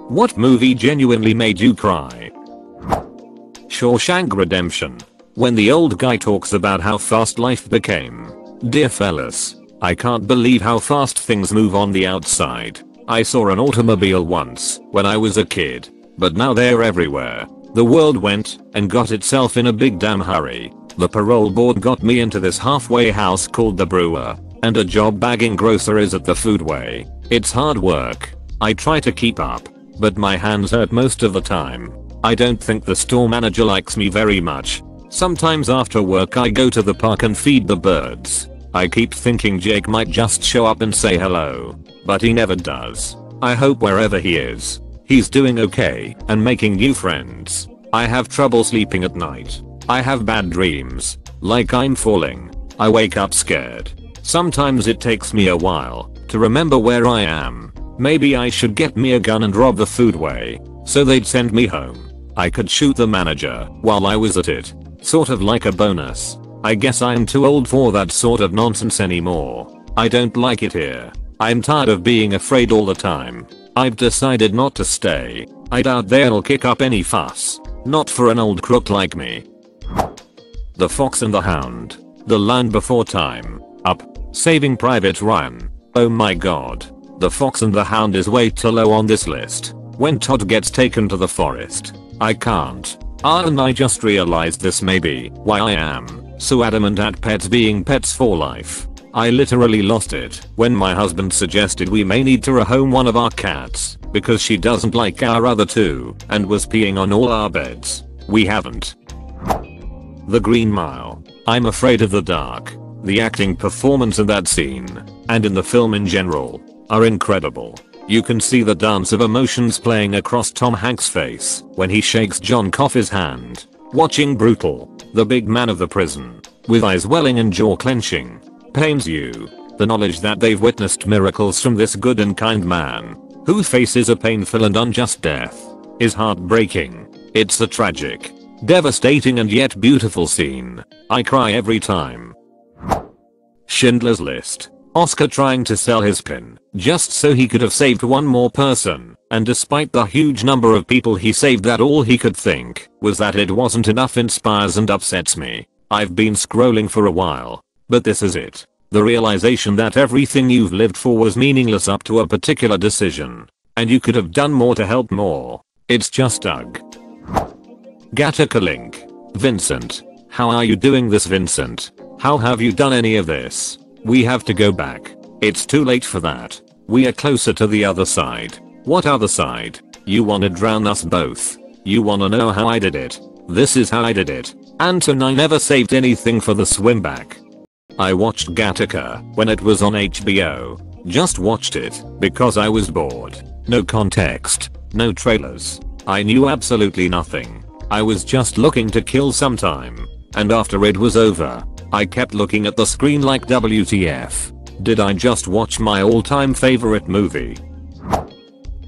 What movie genuinely made you cry? Shawshank Redemption. When the old guy talks about how fast life became. Dear fellas, I can't believe how fast things move on the outside. I saw an automobile once when I was a kid, but now they're everywhere. The world went and got itself in a big damn hurry. The parole board got me into this halfway house called the Brewer, and a job bagging groceries at the Foodway. It's hard work. I try to keep up, but my hands hurt most of the time. I don't think the store manager likes me very much. Sometimes after work I go to the park and feed the birds. I keep thinking Jake might just show up and say hello, but he never does. I hope wherever he is, he's doing okay and making new friends. I have trouble sleeping at night. I have bad dreams, like I'm falling. I wake up scared. Sometimes it takes me a while to remember where I am. Maybe I should get me a gun and rob the Foodway, so they'd send me home. I could shoot the manager while I was at it, sort of like a bonus. I guess I'm too old for that sort of nonsense anymore. I don't like it here. I'm tired of being afraid all the time. I've decided not to stay. I doubt they'll kick up any fuss. Not for an old crook like me. The Fox and the Hound. The Land Before Time. Up. Saving Private Ryan. Oh my god. The Fox and the Hound is way too low on this list. When Todd gets taken to the forest. I can't. And I just realized this may be why I am so adamant at pets being pets for life. I literally lost it when my husband suggested we may need to rehome one of our cats because she doesn't like our other two and was peeing on all our beds. We haven't. The Green Mile. I'm afraid of the dark. The acting performance in that scene, and in the film in general, are incredible. You can see the dance of emotions playing across Tom Hanks' face when he shakes John Coffey's hand. Watching Brutal, the big man of the prison, with eyes welling and jaw clenching, pains you. The knowledge that they've witnessed miracles from this good and kind man, who faces a painful and unjust death, is heartbreaking. It's a tragic, devastating and yet beautiful scene. I cry every time. Schindler's List. Oscar trying to sell his pin just so he could have saved one more person, and despite the huge number of people he saved, that all he could think was that it wasn't enough inspires and upsets me. I've been scrolling for a while, but this is it. The realization that everything you've lived for was meaningless up to a particular decision, and you could have done more to help more. It's just ugh. Gattaca Link. Vincent. How are you doing this, Vincent? How have you done any of this? We have to go back. It's too late for that. We are closer to the other side. What other side? You wanna drown us both. You wanna know how I did it? This is how I did it. Anton, I never saved anything for the swim back. I watched Gattaca when it was on HBO. Just watched it because I was bored. No context. No trailers. I knew absolutely nothing. I was just looking to kill some time. And after it was over, I kept looking at the screen like WTF. Did I just watch my all-time favorite movie?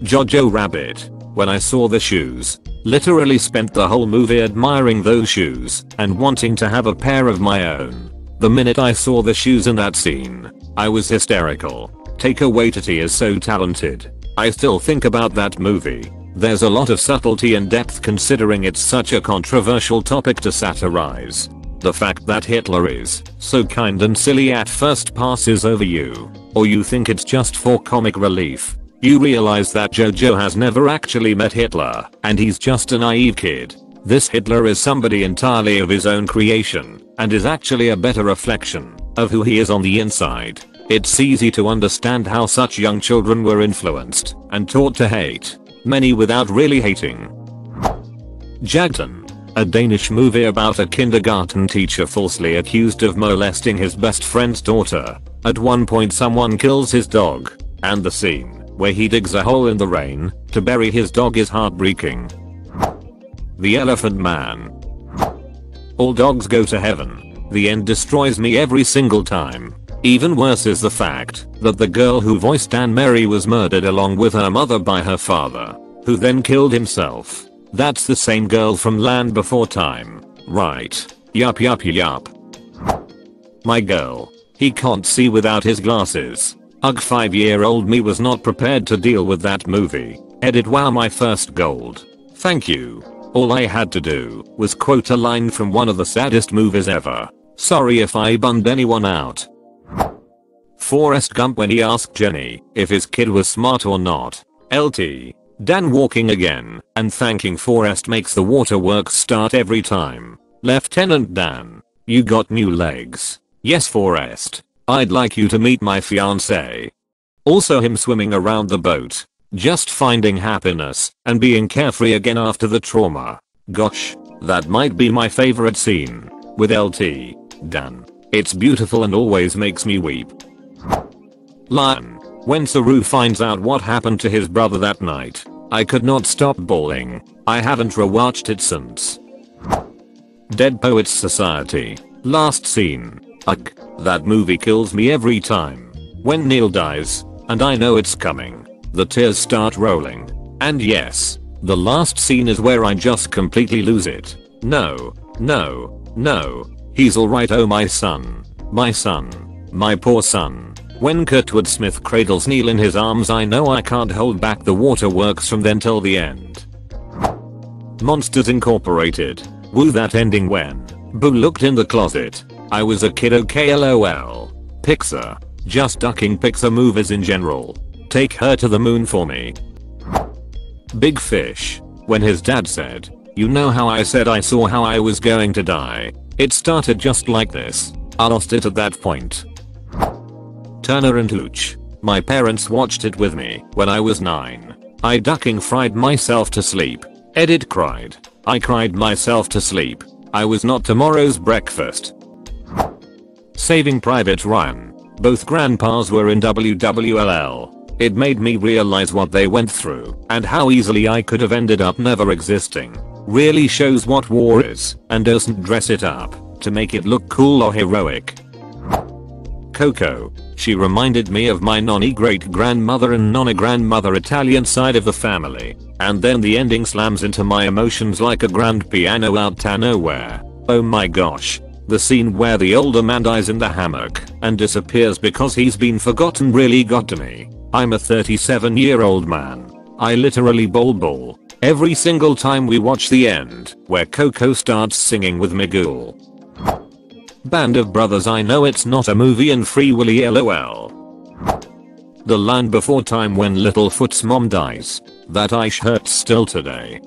Jojo Rabbit. When I saw the shoes, literally spent the whole movie admiring those shoes and wanting to have a pair of my own. The minute I saw the shoes in that scene, I was hysterical. Taika Waititi is so talented. I still think about that movie. There's a lot of subtlety and depth considering it's such a controversial topic to satirize. The fact that Hitler is so kind and silly at first passes over you, or you think it's just for comic relief. You realize that Jojo has never actually met Hitler, and he's just a naive kid. This Hitler is somebody entirely of his own creation, and is actually a better reflection of who he is on the inside. It's easy to understand how such young children were influenced and taught to hate, many without really hating. Jagten. A Danish movie about a kindergarten teacher falsely accused of molesting his best friend's daughter. At one point someone kills his dog, and the scene where he digs a hole in the rain to bury his dog is heartbreaking. The Elephant Man. All dogs go to heaven. The end destroys me every single time. Even worse is the fact that the girl who voiced Anne Mary was murdered along with her mother by her father, who then killed himself. That's the same girl from Land Before Time, right? Yup. My girl. He can't see without his glasses. Ugh, 5-year-old me was not prepared to deal with that movie. Edit wow my first gold. Thank you. All I had to do was quote a line from one of the saddest movies ever. Sorry if I bummed anyone out. Forrest Gump when he asked Jenny if his kid was smart or not. LT. Dan walking again and thanking Forrest makes the waterworks start every time. Lieutenant Dan. You got new legs. Yes Forrest. I'd like you to meet my fiancé. Also him swimming around the boat. Just finding happiness and being carefree again after the trauma. Gosh, that might be my favorite scene. With LT. Dan. It's beautiful and always makes me weep. Lion. When Saru finds out what happened to his brother that night, I could not stop bawling. I haven't rewatched it since. Dead Poets Society. Last scene. Ugh, that movie kills me every time. When Neil dies, and I know it's coming, the tears start rolling. And yes, the last scene is where I just completely lose it. No, no, no. He's alright, oh my son. My son. My poor son. When Kurtwood Smith cradles Neil in his arms, I know I can't hold back the waterworks from then till the end. Monsters Incorporated. Woo that ending when Boo looked in the closet. I was a kid, okay lol. Pixar. Just ducking Pixar movies in general. Take her to the moon for me. Big Fish. When his dad said, you know how I said I saw how I was going to die? It started just like this. I lost it at that point. Turner and Hooch. My parents watched it with me when I was 9. I ducking fried myself to sleep. Edit cried. I cried myself to sleep. I was not tomorrow's breakfast. Saving Private Ryan. Both grandpas were in WWLL. It made me realize what they went through and how easily I could have ended up never existing. Really shows what war is and doesn't dress it up to make it look cool or heroic. Coco. She reminded me of my nonny great grandmother and nonna grandmother Italian side of the family. And then the ending slams into my emotions like a grand piano out of nowhere. Oh my gosh. The scene where the older man dies in the hammock and disappears because he's been forgotten really got to me. I'm a 37-year-old man. I literally bawl every single time we watch the end where Coco starts singing with Miguel. Band of Brothers. I know it's not a movie and Free Willy lol. The Land Before Time when Littlefoot's mom dies. That ice hurts still today.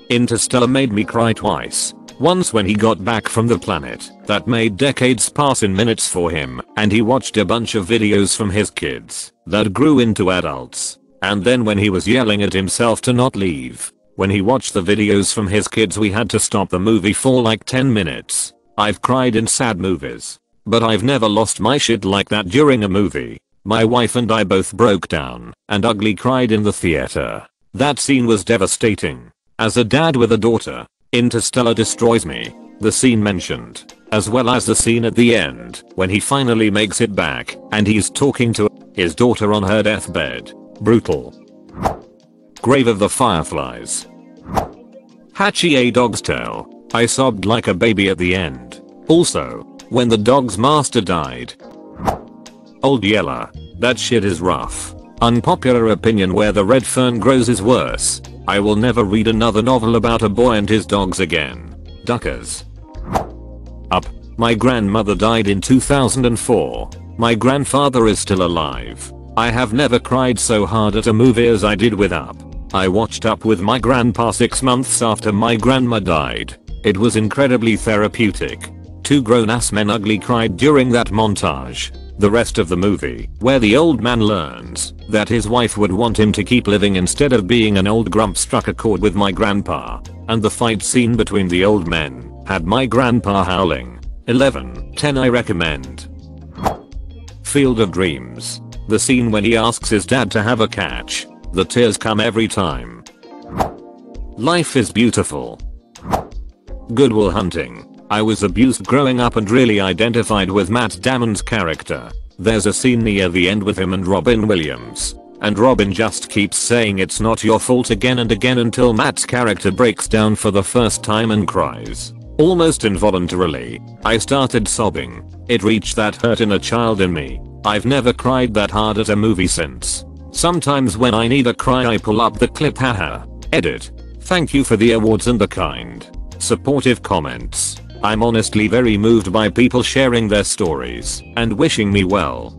Interstellar made me cry twice. Once when he got back from the planet that made decades pass in minutes for him and he watched a bunch of videos from his kids that grew into adults. And then when he was yelling at himself to not leave. When he watched the videos from his kids we had to stop the movie for like 10 minutes. I've cried in sad movies, but I've never lost my shit like that during a movie. My wife and I both broke down and ugly cried in the theater. That scene was devastating. As a dad with a daughter, Interstellar destroys me. The scene mentioned, as well as the scene at the end when he finally makes it back and he's talking to his daughter on her deathbed. Brutal. Grave of the Fireflies. Hachi a Dog's Tale. I sobbed like a baby at the end. Also, when the dog's master died. Old Yeller. That shit is rough. Unpopular opinion, where the red fern grows is worse. I will never read another novel about a boy and his dogs again. Duckers. Up. My grandmother died in 2004. My grandfather is still alive. I have never cried so hard at a movie as I did with Up. I watched Up with my grandpa 6 months after my grandma died. It was incredibly therapeutic. Two grown-ass men ugly cried during that montage. The rest of the movie, where the old man learns that his wife would want him to keep living instead of being an old grump, struck a chord with my grandpa. And the fight scene between the old men had my grandpa howling. 11/10 I recommend. Field of Dreams. The scene when he asks his dad to have a catch. The tears come every time. Life is Beautiful. Good Will Hunting. I was abused growing up and really identified with Matt Damon's character. There's a scene near the end with him and Robin Williams. And Robin just keeps saying it's not your fault again and again until Matt's character breaks down for the first time and cries. Almost involuntarily, I started sobbing. It reached that hurt inner child in me. I've never cried that hard at a movie since. Sometimes when I need a cry I pull up the clip, haha. Edit. Thank you for the awards and the kind, supportive comments. I'm honestly very moved by people sharing their stories and wishing me well.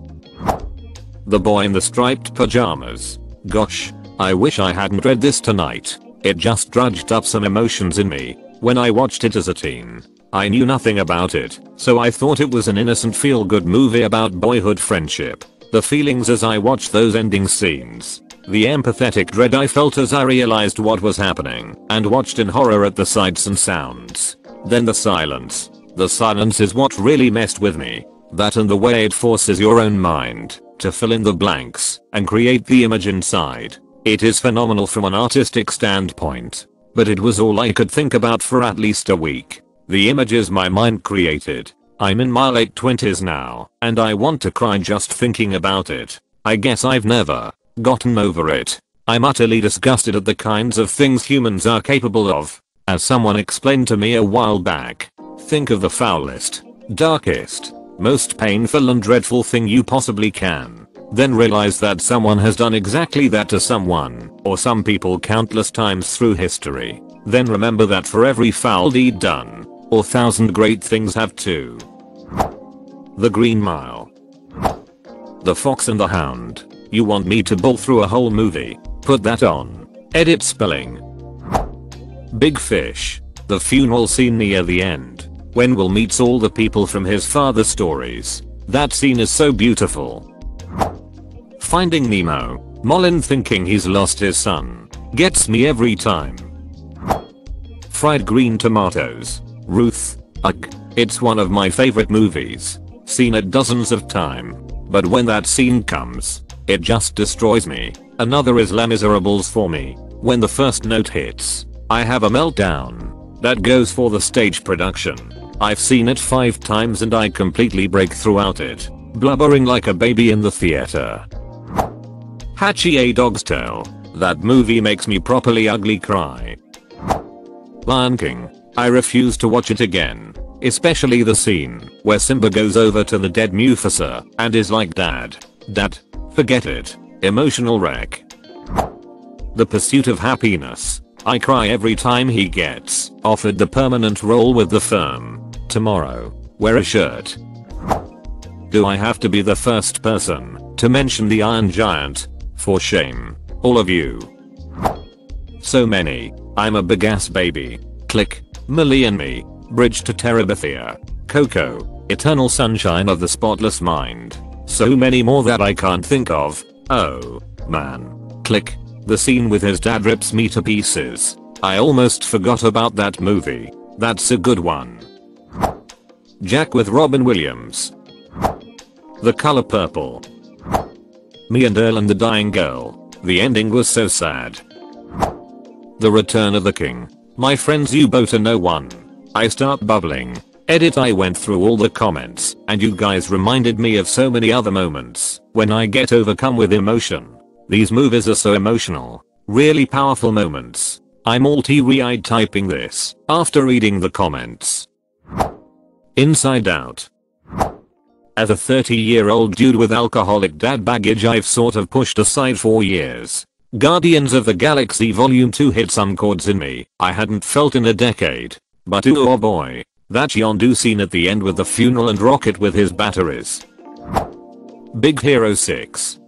The Boy in the Striped Pajamas. Gosh, I wish I hadn't read this tonight. It just drudged up some emotions in me. When I watched it as a teen, I knew nothing about it, so I thought it was an innocent feel-good movie about boyhood friendship. The feelings as I watched those ending scenes. The empathetic dread I felt as I realized what was happening and watched in horror at the sights and sounds. Then the silence. The silence is what really messed with me. That and the way it forces your own mind to fill in the blanks and create the image inside. It is phenomenal from an artistic standpoint. But it was all I could think about for at least a week. The images my mind created. I'm in my late 20s now, and I want to cry just thinking about it. I guess I've never gotten over it. I'm utterly disgusted at the kinds of things humans are capable of. As someone explained to me a while back, think of the foulest, darkest, most painful and dreadful thing you possibly can. Then realize that someone has done exactly that to someone, or some people countless times through history. Then remember that for every foul deed done, or 1,000 great things have too. The Green Mile. The Fox and the Hound. You want me to bull through a whole movie? Put that on. Edit spelling. Big Fish. The funeral scene near the end, when Will meets all the people from his father's stories. That scene is so beautiful. Finding Nemo. Moulin thinking he's lost his son. Gets me every time. Fried Green Tomatoes. Ruth. Ugh. It's one of my favorite movies. Seen it dozens of times. But when that scene comes, it just destroys me. Another is Les Miserables for me. When the first note hits, I have a meltdown. That goes for the stage production. I've seen it 5 times and I completely break throughout it, blubbering like a baby in the theater. Hatchie A Dog's Tale. That movie makes me properly ugly cry. Lion King. I refuse to watch it again. Especially the scene where Simba goes over to the dead Mufasa and is like, Dad, forget it. Emotional wreck. The Pursuit of Happiness. I cry every time he gets offered the permanent role with the firm. Tomorrow, wear a shirt. Do I have to be the first person to mention the Iron Giant? For shame, all of you. So many. I'm a big ass baby. Click. Millie and Me. Bridge to Terabithia. Coco. Eternal Sunshine of the Spotless Mind. So many more that I can't think of. Oh, man. Click. The scene with his dad rips me to pieces. I almost forgot about that movie. That's a good one. Jack with Robin Williams. The Color Purple. Me and Earl and the Dying Girl. The ending was so sad. The Return of the King. My friends, you both are no one. I start bubbling. Edit. I went through all the comments and you guys reminded me of so many other moments when I get overcome with emotion. These movies are so emotional. Really powerful moments. I'm all teary-eyed typing this after reading the comments. Inside Out. As a 30-year-old dude with alcoholic dad baggage, I've sort of pushed aside for years. Guardians of the Galaxy Volume 2 hit some chords in me I hadn't felt in a decade. But ooh, oh boy, that Yondu scene at the end with the funeral and Rocket with his batteries. Big Hero 6.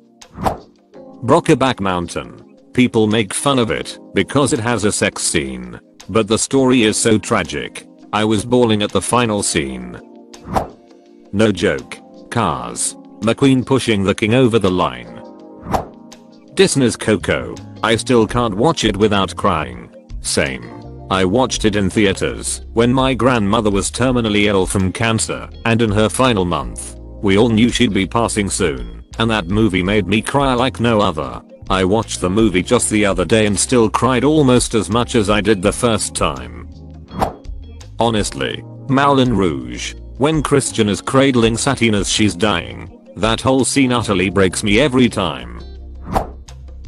Brokeback Mountain. People make fun of it because it has a sex scene, but the story is so tragic. I was bawling at the final scene. No joke. Cars. McQueen pushing the king over the line. Disney's Coco. I still can't watch it without crying. Same. I watched it in theaters when my grandmother was terminally ill from cancer and in her final month. We all knew she'd be passing soon, and that movie made me cry like no other. I watched the movie just the other day and still cried almost as much as I did the first time. Honestly, Moulin Rouge. When Christian is cradling Satine as she's dying. That whole scene utterly breaks me every time.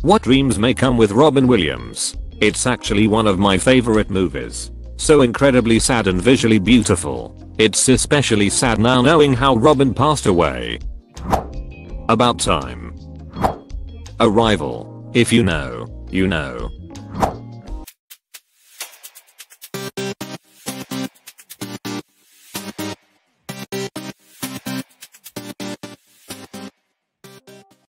What Dreams May Come with Robin Williams. It's actually one of my favorite movies. So incredibly sad and visually beautiful. It's especially sad now knowing how Robin passed away. About Time. A rival. If you know, you know.